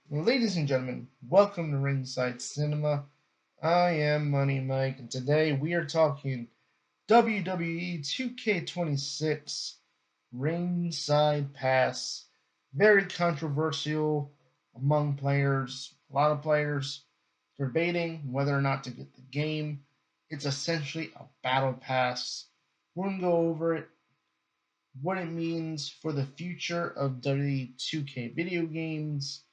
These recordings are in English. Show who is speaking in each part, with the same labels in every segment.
Speaker 1: Ladies and gentlemen, welcome to Ringside Cinema. I am Money Mike, and today we are talking WWE 2K26 Ringside Pass. Very controversial among players. A lot of players debating whether or not to get the game. It's essentially a battle pass. We're going to go over it, what it means for the future of WWE 2K video games,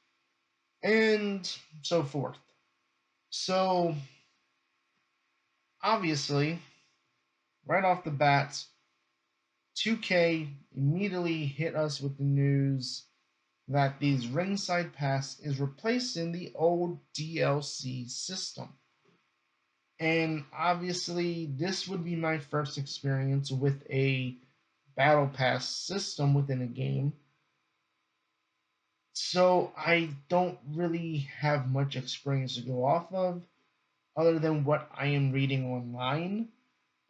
Speaker 1: and so forth. So, obviously, right off the bat, 2K immediately hit us with the news that these Ringside Pass is replacing the old DLC system. And obviously, this would be my first experience with a Battle Pass system within a game. So, I don't really have much experience to go off of other than what I am reading online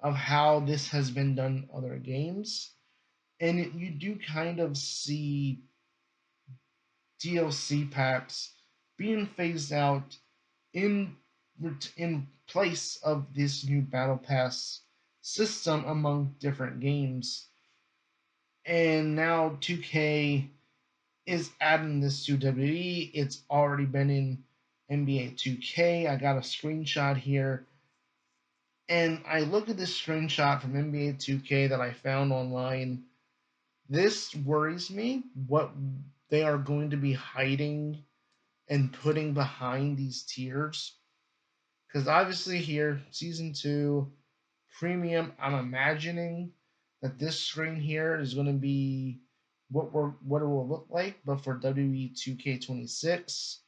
Speaker 1: of how this has been done in other games. And you do kind of see DLC packs being phased out in in place of this new battle pass system among different games. And now 2K is adding this to WWE. It's already been in NBA 2K. I got a screenshot here. And I look at this screenshot from NBA 2K that I found online. This worries me what they are going to be hiding and putting behind these tiers. Because obviously, here, Season 2, Premium, I'm imagining that this screen here is going to be what it will look like, but for WWE 2K26.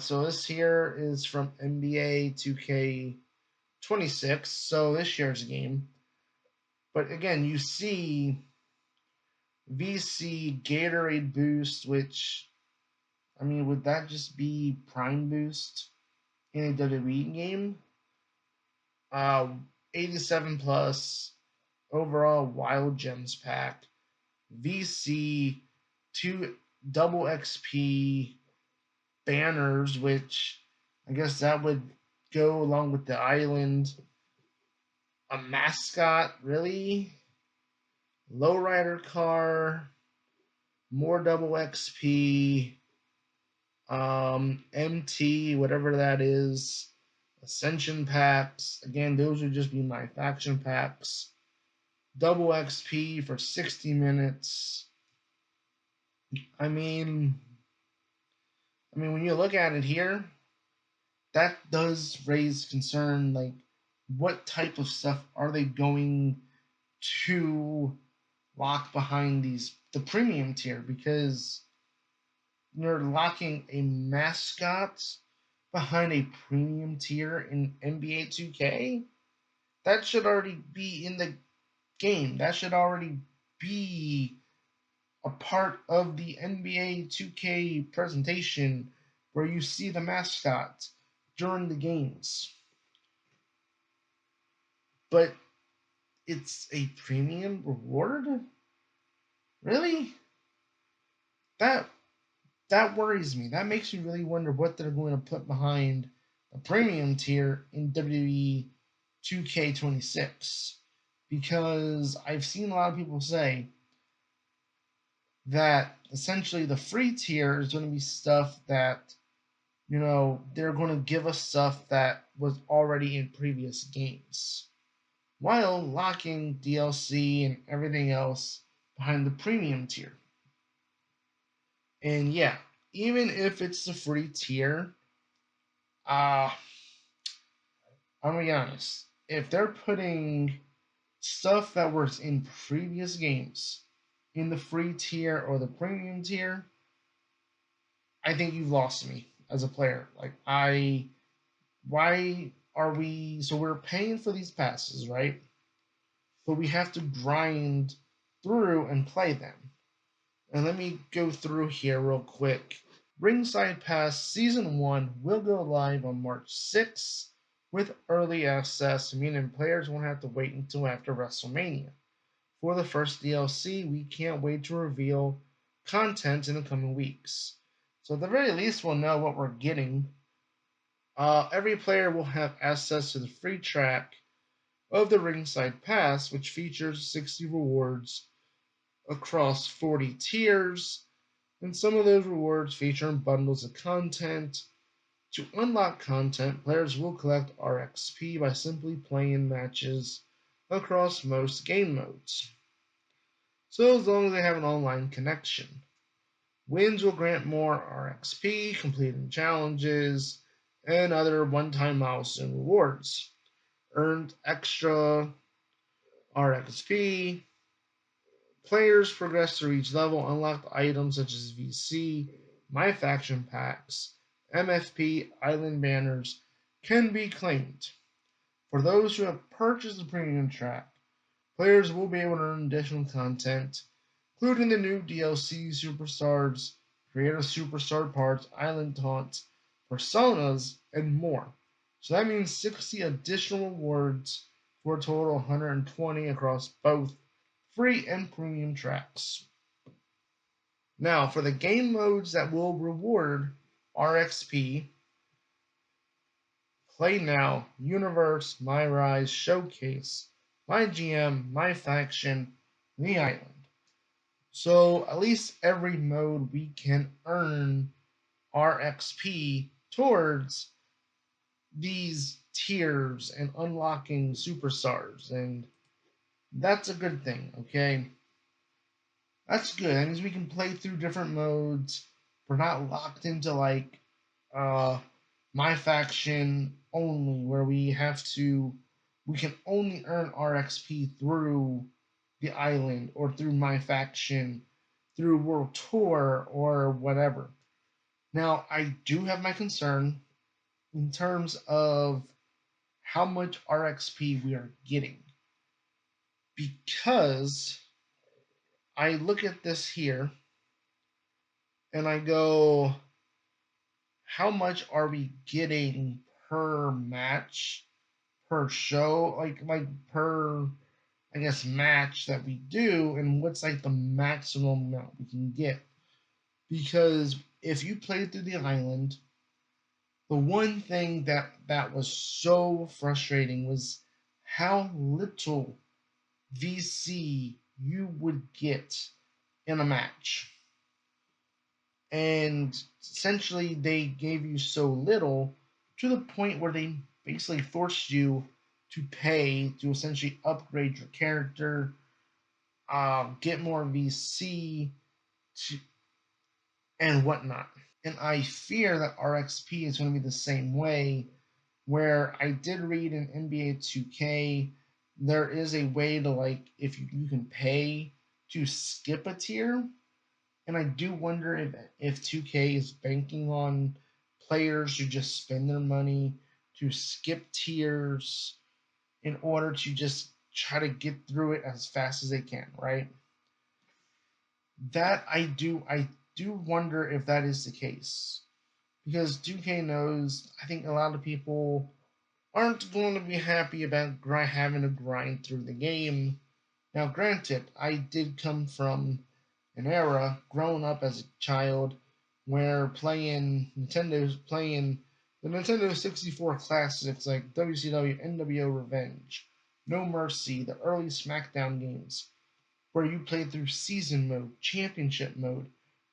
Speaker 1: So this here is from NBA 2K26, so this year's game. But again, you see VC Gatorade Boost, which, I mean, would that just be Prime Boost in a WWE game? Uh, 87 plus overall Wild Gems pack, VC, two double XP banners, which I guess that would go along with the island. A mascot, really? Lowrider car, more double XP, MT, whatever that is, Ascension packs. Again, those would just be my faction packs. Double XP for 60 minutes. I mean, when you look at it here, that does raise concern. Like, what type of stuff are they going to lock behind the premium tier? Because you're locking a mascot behind a premium tier in NBA 2K, that should already be in the game. That should already be a part of the NBA 2K presentation where you see the mascot during the games. But it's a premium reward? Really? That that worries me. That makes me really wonder what they're going to put behind a premium tier in WWE 2K26. Because I've seen a lot of people say that essentially the free tier is going to be stuff that, they're going to give us stuff that was already in previous games, while locking DLC and everything else behind the premium tier. And yeah, even if it's the free tier, uh, I'm gonna be honest. If they're putting stuff that was in previous games in the free tier or the premium tier, I think you've lost me as a player. Why are we? So we're paying for these passes, right? But we have to grind through and play them. And let me go through here real quick. Ringside Pass Season 1 will go live on March 6th with early access, meaning players won't have to wait until after WrestleMania. For the first DLC, we can't wait to reveal content in the coming weeks. So at the very least, we'll know what we're getting. Every player will have access to the free track of the Ringside Pass, which features 60 rewards across 40 tiers, and some of those rewards feature bundles of content. To unlock content, players will collect RXP by simply playing matches across most game modes, so as long as they have an online connection. Wins will grant more RXP, completing challenges, and other one-time milestone rewards. Earned extra RXP. Players progress through each level, unlock items such as VC, My Faction packs, MFP, island banners can be claimed. For those who have purchased the premium track, players will be able to earn additional content, including the new DLC superstars, creator superstar parts, island taunts, personas, and more. So that means 60 additional rewards for a total of 120 across both free and premium tracks. Now, for the game modes that will reward RXP, Play Now, Universe, My Rise, Showcase, My GM, My Faction, The Island. So at least every mode we can earn RXP towards these tiers and unlocking superstars, and that's a good thing, okay? That's good. That means we can play through different modes. We're not locked into like uh my faction only, where we can only earn RXP through the island or through my faction, through World Tour or whatever. Now I do have my concern in terms of how much RXP we are getting, because I look at this here and I go, how much are we getting per match, per show, like per, I guess, match that we do, and what's like the maximum amount we can get? Because if you played through the island, the one thing that was so frustrating was how little VC you would get in a match. And essentially, they gave you so little to the point where they basically forced you to pay to essentially upgrade your character, get more VC, to, and whatnot. And I fear that RXP is going to be the same way. Where I did read in NBA 2K, there is a way to, like, if you can pay to skip a tier, and I do wonder if 2K is banking on players who just spend their money to skip tiers in order to just try to get through it as fast as they can, right? That I do wonder if that is the case, because 2K knows, I think a lot of people aren't going to be happy about having to grind through the game. Now, granted, I did come from an era growing up as a child where playing the Nintendo 64 classics like WCW, NWO Revenge, No Mercy, the early SmackDown games, where you played through season mode, championship mode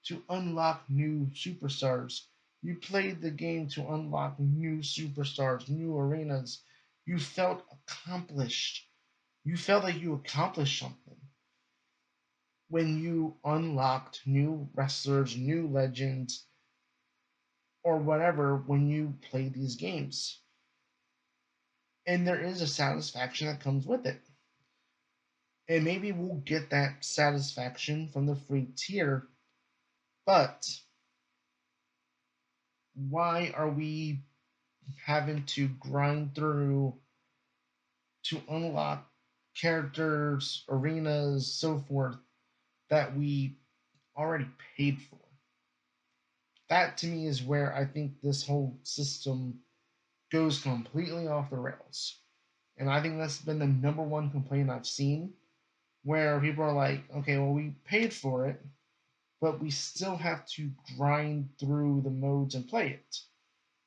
Speaker 1: to unlock new superstars. You played the game to unlock new superstars, new arenas. You felt accomplished. You felt like you accomplished something when you unlocked new wrestlers, new legends, or whatever when you play these games. And there is a satisfaction that comes with it. And maybe we'll get that satisfaction from the free tier, but why are we having to grind through to unlock characters, arenas, so forth that we already paid for? That to me is where I think this whole system goes completely off the rails. And I think that's been the number one complaint I've seen, where people are like, okay, well, we paid for it, but we still have to grind through the modes and play it.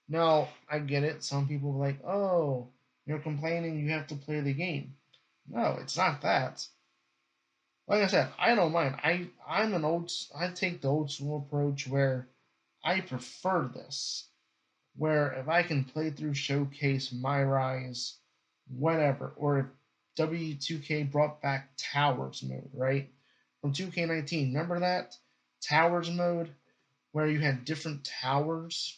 Speaker 1: Now, I get it. Some people are like, oh, you're complaining you have to play the game. No, it's not that. Like I said, I don't mind. I take the old school approach where I prefer this. Where if I can play through Showcase, My Rise, whatever, or if W2K brought back Towers mode, right? From 2K19, remember that? Towers mode, where you had different towers.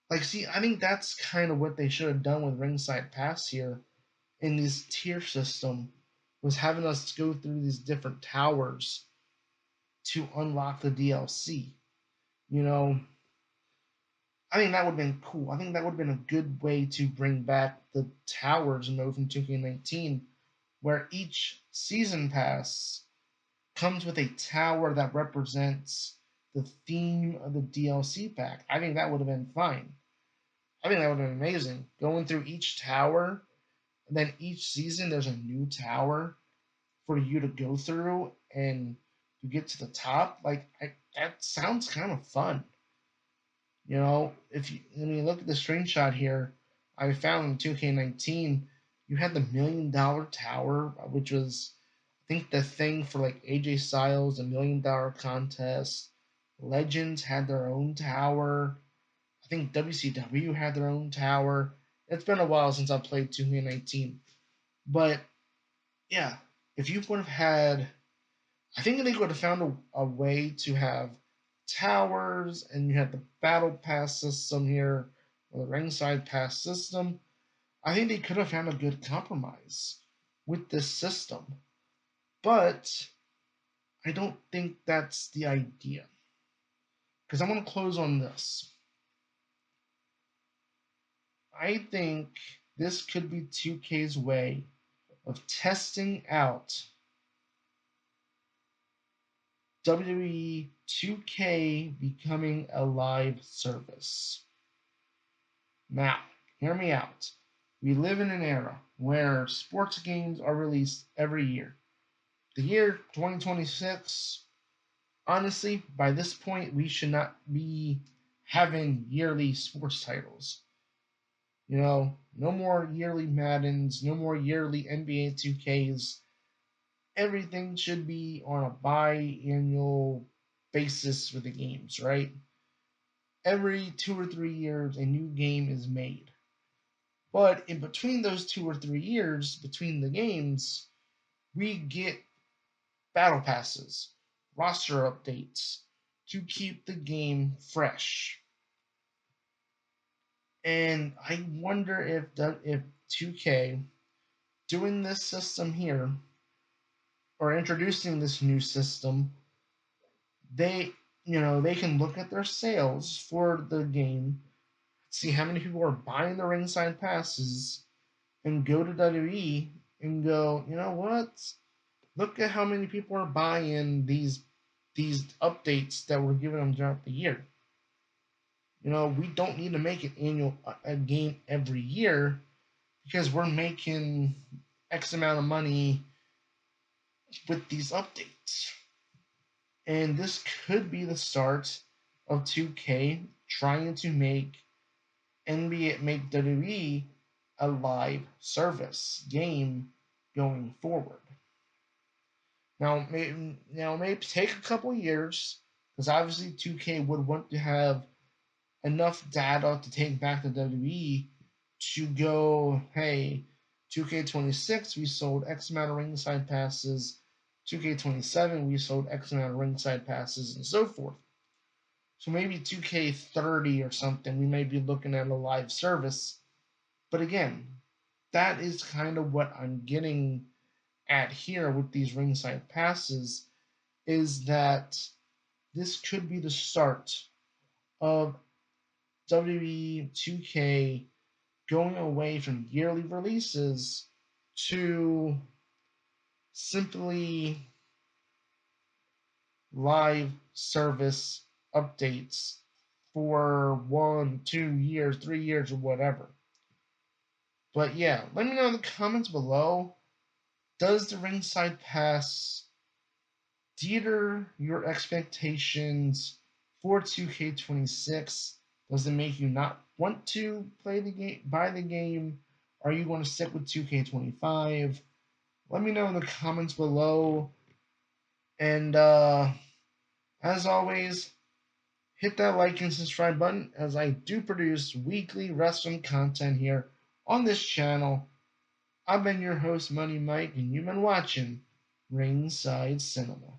Speaker 1: Like, see, I think that's kind of what they should have done with Ringside Pass here in this tier system, was having us go through these different towers to unlock the DLC. You know, I think that would have been cool. I think that would have been a good way to bring back the towers mode from 2K19, where each season pass comes with a tower that represents the theme of the DLC pack. I think that would have been fine. I think that would have been amazing. Going through each tower, and then each season there's a new tower for you to go through and you get to the top. That sounds kind of fun. You know, if you when you look at the screenshot here, I found in 2K19, you had the $1 million tower, which was I think the thing for like AJ Styles, the $1 million contest. Legends had their own tower. I think WCW had their own tower. It's been a while since I played 2K19, but yeah, if you would have had, I think they would have found a way to have towers, and you had the battle pass system here, or the ringside pass system. I think they could have found a good compromise with this system, but I don't think that's the idea. Because I want to close on this. I think this could be 2K's way of testing out WWE 2K becoming a live service. Now, hear me out. We live in an era where sports games are released every year. The year 2026, honestly, by this point, we should not be having yearly sports titles. You know, no more yearly Maddens, no more yearly NBA 2Ks. Everything should be on a biannual basis for the games, right? Every 2 or 3 years, a new game is made. But in between those 2 or 3 years, between the games, we get battle passes, roster updates to keep the game fresh. And I wonder if 2K doing this system here or introducing this new system, they they can look at their sales for the game, see how many people are buying the ringside passes, and go to WWE and go, you know what? Look at how many people are buying these updates that we're giving them throughout the year. You know, we don't need to make an annual a game every year because we're making X amount of money with these updates. And this could be the start of 2K trying to make WWE a live service game going forward. Maybe take a couple years because obviously 2K would want to have enough data to take back to WWE to go, hey, 2K26 we sold X amount of ringside passes, 2K27 we sold X amount of ringside passes, and so forth. So maybe 2K30 or something, we may be looking at a live service. But again, that is kind of what I'm getting at here with these ringside passes, is that this could be the start of WWE 2K going away from yearly releases to simply live service updates for 1, 2 years, 3 years, or whatever. But yeah, let me know in the comments below. Does the Ringside Pass teeter your expectations for 2K26? Does it make you not want to play the game, buy the game? Are you going to stick with 2K25? Let me know in the comments below. And as always, hit that like and subscribe button as I do produce weekly wrestling content here on this channel. I've been your host, Money Mike, and you've been watching Ringside Cinema.